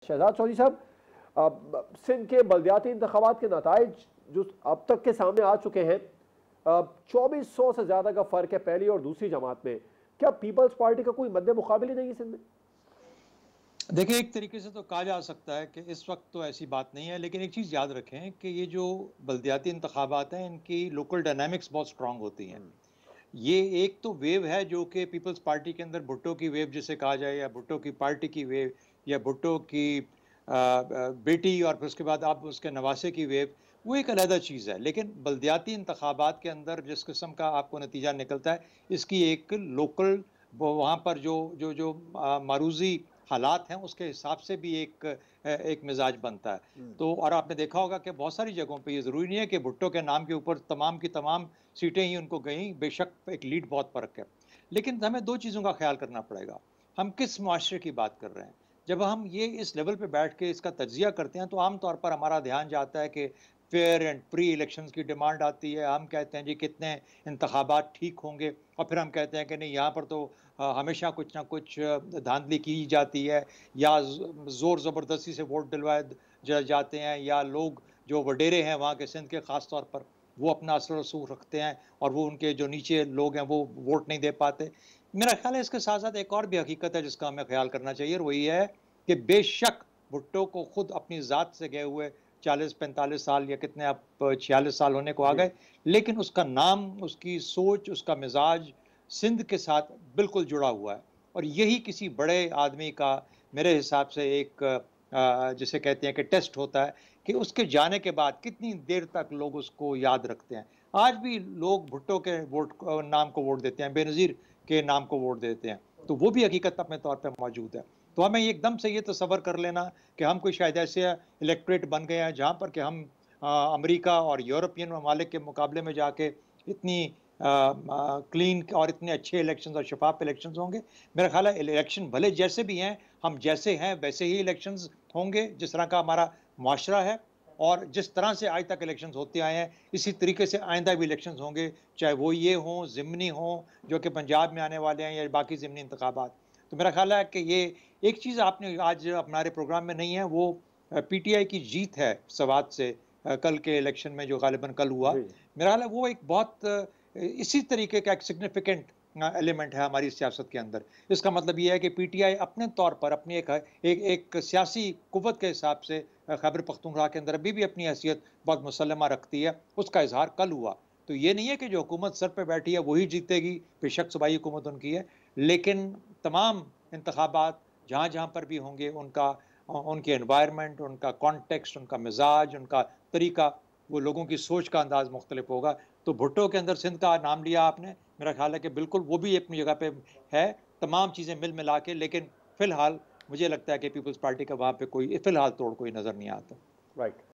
शहजाद चौधरी साहब, सिंध के बल्दियाती इंतखाबात के नताइज जो अब तक के सामने आ चुके हैं, 2400 से ज्यादा का फर्क है पहली और दूसरी जमात में। क्या पीपल्स पार्टी का कोई मद्दे मुकाबले नहीं है सिंध में? देखिए, एक तरीके से तो कहा जा सकता है कि इस वक्त तो ऐसी बात नहीं है, लेकिन एक चीज़ याद रखें कि ये जो बल्दियाती इंतखाबात हैं, इनकी लोकल डायनामिक्स बहुत स्ट्रांग होती हैं। ये एक तो वेव है जो कि पीपल्स पार्टी के अंदर भुट्टो की वेव जिसे कहा जाए, या भुट्टो की पार्टी की वेव, या भुट्टो की बेटी और फिर उसके बाद आप उसके नवासे की वेव, वो एक अलग चीज़ है। लेकिन बल्दियाती इंतखाबात के अंदर जिस किस्म का आपको नतीजा निकलता है, इसकी एक लोकल वहाँ पर जो जो जो मारूजी हालात हैं उसके हिसाब से भी एक मिजाज बनता है। तो और आपने देखा होगा कि बहुत सारी जगहों पे ये ज़रूरी नहीं है कि भुट्टो के नाम के ऊपर तमाम की तमाम सीटें ही उनको गईं, बेशक एक लीड बहुत फ़र्क है। लेकिन हमें 2 चीज़ों का ख़्याल करना पड़ेगा, हम किस मुआशरे की बात कर रहे हैं। जब हम ये इस लेवल पे बैठ के इसका तज्ज़िया करते हैं, तो आम तौर पर हमारा ध्यान जाता है कि फेयर एंड फ्री इलेक्शंस की डिमांड आती है। हम कहते हैं जी कितने इंतखाबात ठीक होंगे, और फिर हम कहते हैं कि नहीं, यहाँ पर तो हमेशा कुछ ना कुछ धांधली की जाती है, या ज़ोर ज़बरदस्ती से वोट दिलवाए जाते हैं, या लोग जो वडेरे हैं वहाँ के सिंध के ख़ास तौर पर, वो अपना असर रसूख रखते हैं और वो उनके जो नीचे लोग हैं वो वोट नहीं दे पाते। मेरा ख्याल है इसके साथ साथ एक और भी हकीकत है जिसका हमें ख्याल करना चाहिए, और वही है कि बेशक भुट्टो को खुद अपनी ज़ात से गए हुए 40-45 साल या कितने अब 46 साल होने को आ गए, लेकिन उसका नाम, उसकी सोच, उसका मिजाज सिंध के साथ बिल्कुल जुड़ा हुआ है। और यही किसी बड़े आदमी का मेरे हिसाब से एक जिसे कहते हैं कि टेस्ट होता है कि उसके जाने के बाद कितनी देर तक लोग उसको याद रखते हैं। आज भी लोग भुट्टो के नाम को वोट देते हैं, बेनज़ीर के नाम को वोट देते हैं, तो वो भी हकीकत अपने तौर पे मौजूद है। तो हमें एकदम से ये तसव्वुर कर लेना कि हम कोई शायद ऐसे इलेक्टोरेट बन गए हैं जहाँ पर कि हम अमेरिका और यूरोपियन ममालिक के मुकाबले में जाके इतनी क्लीन और इतने अच्छे इलेक्शंस और शफाफ इलेक्शंस होंगे। मेरा ख्याल है इलेक्शन भले जैसे भी हैं, हम जैसे हैं वैसे ही इलेक्शंस होंगे, जिस तरह का हमारा मुआशरा है, और जिस तरह से आज तक इलेक्शंस होते आए हैं, इसी तरीके से आइंदा भी इलेक्शंस होंगे, चाहे वो ये हों, ज़िमनी हों, जो कि पंजाब में आने वाले हैं, या बाकी ज़िमनी इंतखाबात। तो मेरा ख्याल है कि ये एक चीज़ आपने आज हमारे प्रोग्राम में नहीं है, वो पीटीआई की जीत है सवात से कल के इलेक्शन में जो गालिबन कल हुआ। मेरा ख्याल है वो एक बहुत इसी तरीके का एक सिग्निफिकेंट एलिमेंट है हमारी सियासत के अंदर। इसका मतलब ये है कि पीटीआई अपने तौर पर अपनी एक सियासी कुव्वत के हिसाब से खैबर पख्तूनख्वा के अंदर अभी भी अपनी हैसियत बहुत मुसल्लमा रखती है, उसका इजहार कल हुआ। तो ये नहीं है कि जो हुकूमत सर पे बैठी है वही जीतेगी, बेशक सूबाई हुकूमत उनकी है, लेकिन तमाम इंतखाबात जहाँ जहाँ पर भी होंगे उनका उनके एनवायरनमेंट, उनका कॉन्टेक्स्ट, उनका मिजाज, उनका तरीका, वो लोगों की सोच का अंदाज मुख्तलिफ होगा। तो भुट्टो के अंदर सिंध का नाम लिया आपने, मेरा ख्याल है कि बिल्कुल वो भी अपनी जगह पे है, तमाम चीज़ें मिल मिला के, लेकिन फिलहाल मुझे लगता है कि पीपल्स पार्टी का वहाँ पे कोई फिलहाल तोड़ कोई नज़र नहीं आता। राइट।